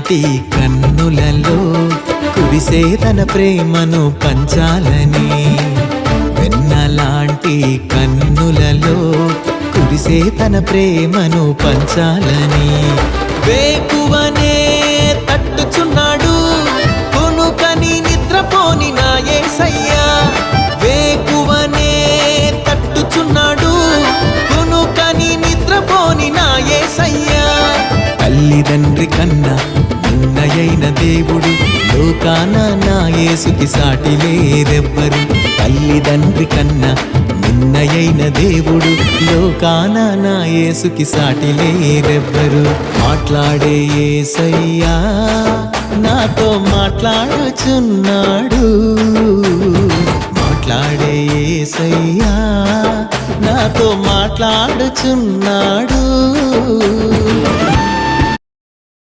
లాంటి కన్నులలో కురిసే తన ప్రేమను పంచాలని, వెన్నలాంటి కన్నులలో కురిసే తన ప్రేమను పంచాలని, వేకువనే తట్టుచున్నాడు కొనుకని నిద్రపోని నా యేసయ్యా. వేకువనే తట్టుచున్నాడు కొనుకని నిద్రపోని నా యేసయ్యా. తల్లిదండ్రి కన్నా నిన్నయైన దేవుడు లోకాన నా యేసుకి సాటి లేరెవ్వరు. తల్లిదండ్రి కన్నా నిన్నయైన దేవుడు లోకాన నా యేసుకి సాటి లేరెవ్వరు. మాట్లాడే యేసయ్యా నాతో మాట్లాడుచున్నాడు, మాట్లాడే యేసయ్యా నాతో మాట్లాడుచున్నాడు.